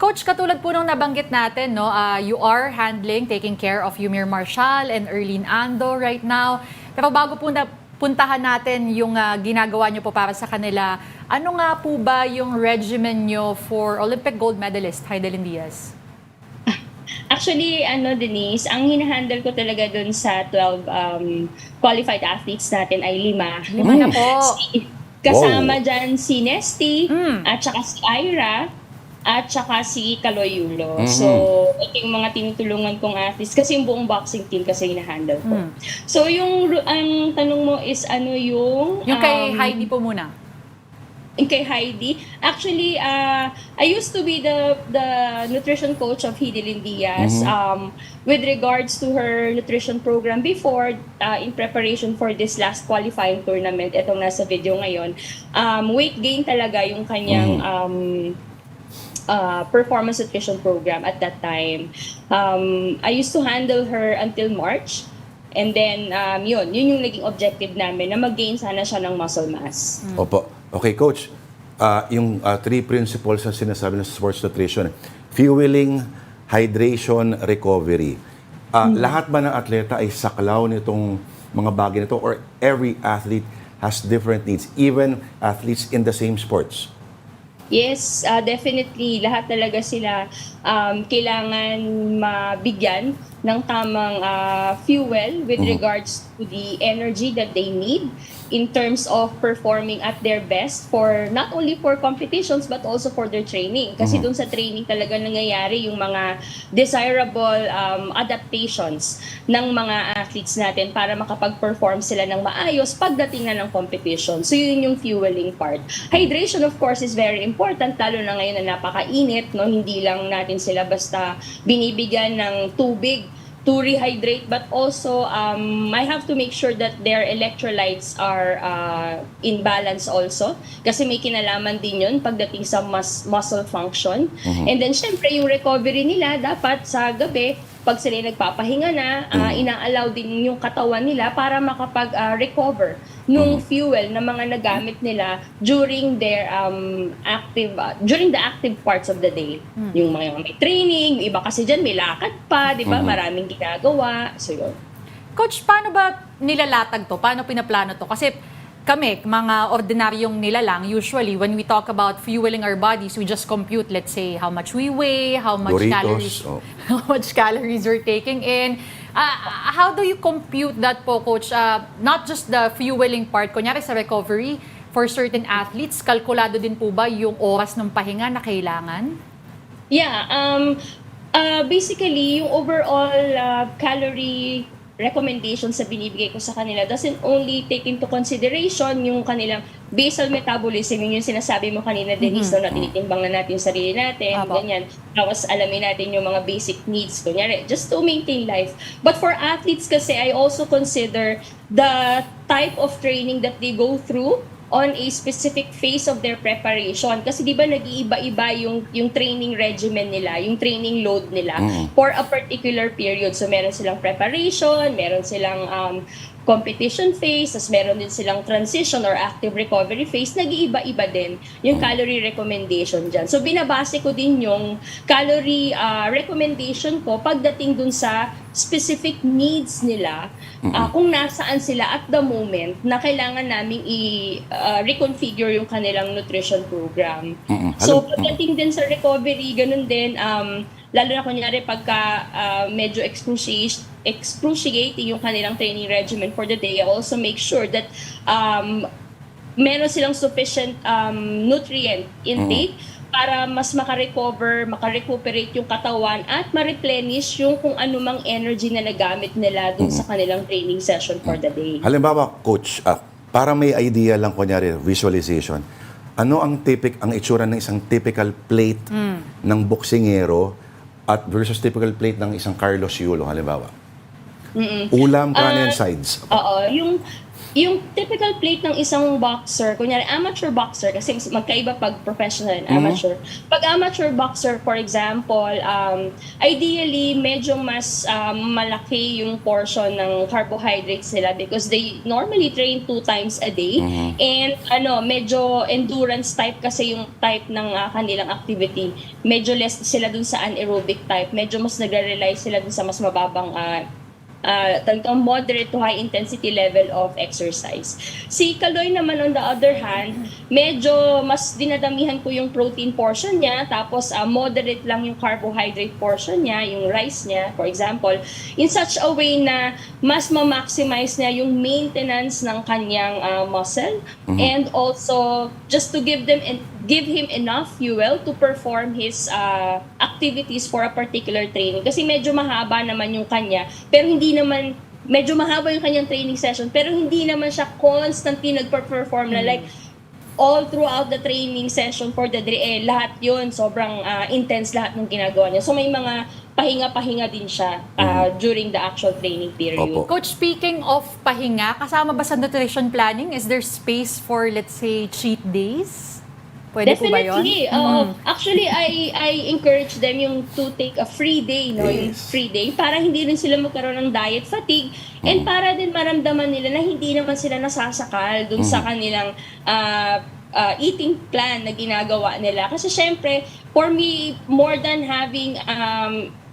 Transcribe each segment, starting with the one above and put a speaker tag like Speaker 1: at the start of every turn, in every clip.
Speaker 1: Coach, katulad po nung nabanggit natin, no, you are handling, taking care of Yumir Marshall and Erlene Ando right now. Pero bago po na puntahan natin yung ginagawa nyo po para sa kanila, ano nga po ba yung regimen nyo for Olympic gold medalist Heidelin Diaz?
Speaker 2: Actually, Denise, ang hinahandle ko talaga dun sa 12 qualified athletes natin ay 5.
Speaker 1: 5 na po.
Speaker 2: Kasama dyan si Nesty, at saka si Ira, at saka si Kaloyulo. So, ito yung mga tinutulungan kong athletes kasi yung buong boxing team kasi hinahandle ko. So, ang tanong mo is yung...
Speaker 1: Yung kay Heidi po muna.
Speaker 2: Kay Heidi. Actually, I used to be the nutrition coach of Heidelin Diaz with regards to her nutrition program before in preparation for this last qualifying tournament. Itong nasa video ngayon. Weight gain talaga yung kanyang performance nutrition program at that time. I used to handle her until March. And then, yun yung naging objective namin na mag-gain sana siya ng muscle mass.
Speaker 3: Opo. Okay, Coach. Yung 3 principles na sinasabi ng sports nutrition, fueling, hydration, recovery. Lahat ba ng atleta ay saklaw nitong mga bagay nito or every athlete has different needs, even athletes in the same sports?
Speaker 2: Yes, definitely. Lahat talaga sila kailangan mabigyan ng tamang fuel with regards to the energy that they need in terms of performing at their best for not only for competitions but also for their training. Kasi dun sa training talaga nangyayari yung mga desirable adaptations ng mga athletes natin para makapag-perform sila ng maayos pagdating na ng competition. So yun yung fueling part. Hydration of course is very important lalo na ngayon na napakainit, no? Hindi lang natin sila basta binibigyan ng tubig to rehydrate, but also I have to make sure that their electrolytes are in balance also kasi may kinalaman din yun pagdating sa muscle function. And then syempre yung recovery nila dapat sa gabi pag sila nagpapahinga na, ina-allow din yung katawan nila para makapag-recover nung fuel na mga nagamit nila during their during the active parts of the day. Yung mga may training, yung iba kasi dyan may lakad pa, di ba? Maraming ginagawa. So yun.
Speaker 1: Coach, paano ba nilalatag to? Paano pinaplano to? Kasi kami, mga ordinaryong nilalang, usually when we talk about fueling our bodies, we just compute, let's say, how much we weigh, how much
Speaker 3: Doritos,
Speaker 1: how much calories we're taking in. How do you compute that po, Coach? Not just the fueling part, kunyari sa recovery, for certain athletes, kalkulado din po ba yung oras ng pahinga na kailangan?
Speaker 2: Yeah, basically, yung overall calorie recommendations sa binibigay ko sa kanila doesn't only take into consideration yung kanilang basal metabolism, yung sinasabi mo kanina, Denise, na tinitimbang na natin yung sarili natin, ganyan. Tapos alamin natin yung mga basic needs, kunyari, just to maintain life. But for athletes kasi, I also consider the type of training that they go through on a specific phase of their preparation. Kasi di ba nag-iiba-iba yung training regimen nila, yung training load nila for a particular period. So meron silang preparation, meron silang competition phase, tas meron din silang transition or active recovery phase. Nag-iiba-iba din yung calorie recommendation dyan. So binabase ko din yung calorie recommendation ko pagdating dun sa specific needs nila, kung nasaan sila at the moment na kailangan naming i-reconfigure yung kanilang nutrition program. So pagdating din sa recovery, ganun din, lalo na kunyari pagka medyo excruciating yung kanilang training regimen for the day, I also make sure that meron silang sufficient nutrient intake para mas makarecuperate yung katawan at ma-replenish yung kung anumang energy na nagamit nila dun sa kanilang training session for the day.
Speaker 3: Halimbawa, Coach, para may idea lang, kunyari, visualization, ano ang itsura ng isang typical plate ng boksingero at versus typical plate ng isang Carlos Yulo, halimbawa? Ulam, kanin, sides.
Speaker 2: Oo, yung yung typical plate ng isang boxer, kunyari amateur boxer, kasi magkaiba pag professional and amateur. Pag amateur boxer, for example, ideally, medyo mas malaki yung portion ng carbohydrates nila because they normally train 2 times a day. And medyo endurance type kasi yung type ng kanilang activity. Medyo less sila dun sa anaerobic type. Medyo mas nagre-rely sila dun sa mas mababang moderate to high intensity level of exercise. Si Kaloy naman on the other hand, medyo mas dinadamihan ko yung protein portion niya, tapos moderate lang yung carbohydrate portion niya, yung rice niya, for example, in such a way na mas ma-maximize niya yung maintenance ng kanyang muscle and also just to give him enough fuel to perform his activities for a particular training. Kasi medyo mahaba naman yung kanya, pero medyo mahaba yung kanyang training session, pero hindi naman siya constantly nagpa-perform na like all throughout the training session for the day. Lahat yun, sobrang intense lahat ng ginagawa niya. So may mga pahinga-pahinga din siya during the actual training period.
Speaker 3: Opo.
Speaker 1: Coach, speaking of pahinga, kasama ba sa nutrition planning? Is there space for, let's say, cheat days? Pwede po ba yun?
Speaker 2: Definitely. Actually, I encourage them yung to take a free day, no? Yung free day, para hindi rin sila magkaroon ng diet fatigue and para din maramdaman nila na hindi naman sila nasasakal dun sa kanilang eating plan na ginagawa nila. Kasi syempre, for me, more than having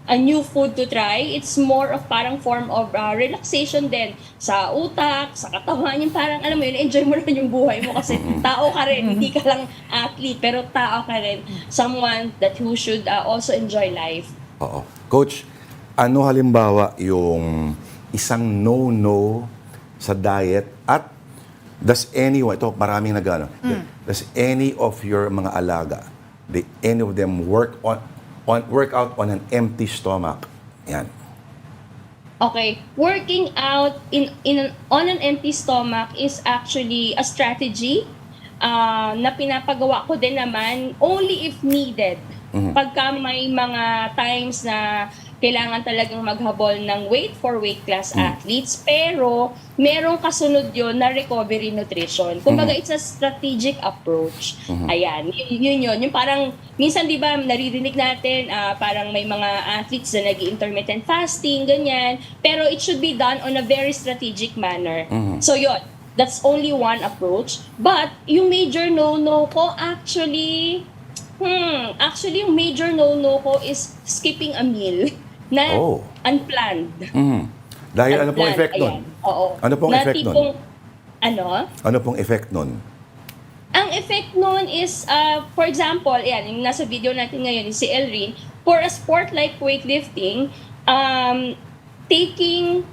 Speaker 2: a new food to try, it's more of parang form of relaxation din sa utak, sa katawan, yung parang alam mo yun, enjoy mo rin yung buhay mo kasi tao ka rin, hindi ka lang athlete, pero tao ka rin, someone that who should also enjoy life.
Speaker 3: Oo. Coach, ano halimbawa yung isang no-no sa diet at does anyone, ito maraming nagano, does any of your mga alaga, any of them work out on an empty stomach? Yan.
Speaker 2: Okay, working out on an empty stomach is actually a strategy na pinapagawa ko din naman only if needed. Pagka may mga times na kailangan talagang maghabol ng weight for weight class athletes, pero merong kasunod yon na recovery nutrition. Kumbaga, it's a strategic approach. Ayan, yun. Yung parang, minsan di ba, naririnig natin, parang may mga athletes na nag-intermittent fasting, ganyan, pero it should be done on a very strategic manner. So yun, that's only one approach. But, yung major no-no ko, actually, yung major no-no ko is skipping a meal na unplanned.
Speaker 3: Dahil ano pong effect nun?
Speaker 2: Oo.
Speaker 3: Ano pong effect nun?
Speaker 2: Ano
Speaker 3: pong effect nun?
Speaker 2: Ang effect nun is, for example, yung nasa video natin ngayon, si Elrin, for a sport like weightlifting, taking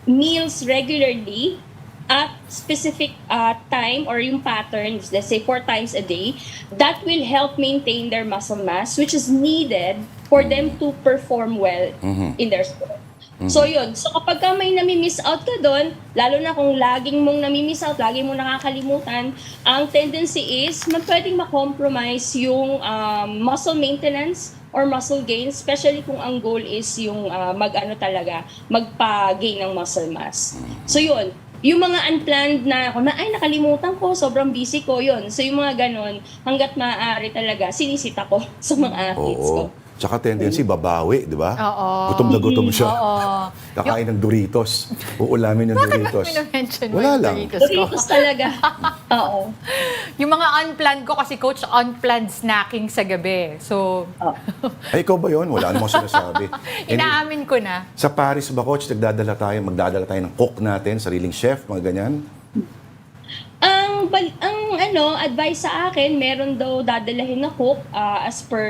Speaker 2: meals regularly at specific time or yung patterns, let's say 4 times a day, that will help maintain their muscle mass, which is needed for them to perform well in their sport. So yun, so kapag ka may nami-miss out ka doon, lalo na kung laging mong nami-miss out, laging mong nakakalimutan, ang tendency is pwedeng ma-compromise yung muscle maintenance or muscle gain, especially kung ang goal is yung magpa-gain ng muscle mass. So yun, yung mga unplanned na ako ay nakalimutan ko, sobrang busy ko, yun. So yung mga ganon, hanggat maaari talaga, sinisita ko sa mga athletes ko.
Speaker 3: Tsaka tendency, babawi, di ba?
Speaker 1: Oo.
Speaker 3: Gutom na gutom siya.
Speaker 1: Oo.
Speaker 3: Kakain ng Doritos. Uulamin ng Doritos.
Speaker 1: Bakit mention mo
Speaker 3: Wala
Speaker 1: yung
Speaker 3: lang.
Speaker 1: Doritos ko?
Speaker 2: Doritos talaga. Oo.
Speaker 1: Yung mga unplanned ko kasi, Coach, unplanned snacking sa gabi. So,
Speaker 3: Ay, ikaw ba yun? Wala namang sinasabi.
Speaker 1: inaamin ko na.
Speaker 3: Sa Paris ba, Coach, magdadala tayo ng cook natin, sariling chef, mga ganyan?
Speaker 2: Ang advice sa akin, meron daw dadalahin na cook as per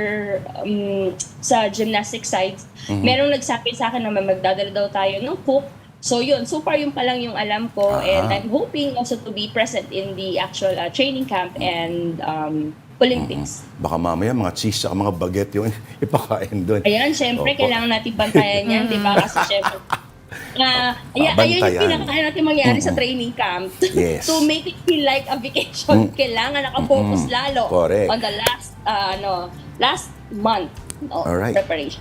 Speaker 2: sa gymnastic side. Merong nagsabi sa akin na magdadala daw tayo ng cook. So yun, so far yun pa lang yung alam ko and I'm hoping also to be present in the actual training camp and Olympics.
Speaker 3: Baka mamaya mga cheese at mga baguette yung ipakain doon.
Speaker 2: Ayan, syempre, kailangan natin bantayan yan, di ba? Kasi syempre, ayun yung pinakakaya natin mangyari sa training camp.
Speaker 3: Yes.
Speaker 2: To make it feel like a vacation. Kailangan nakafocus lalo
Speaker 3: Correct.
Speaker 2: on the last month of
Speaker 3: Alright.
Speaker 2: preparation.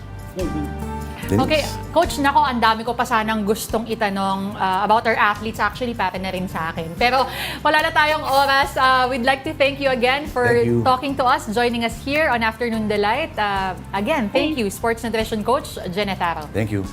Speaker 3: Denise?
Speaker 1: Okay, Coach, nako, ang dami ko pa sanang gustong itanong about our athletes. Actually, para na rin sa akin. Pero wala na tayong oras. We'd like to thank you again for
Speaker 3: Thank you.
Speaker 1: talking to us, joining us here on Afternoon Delight. Again, thank you, Sports Nutrition Coach Jeaneth.
Speaker 3: Thank you.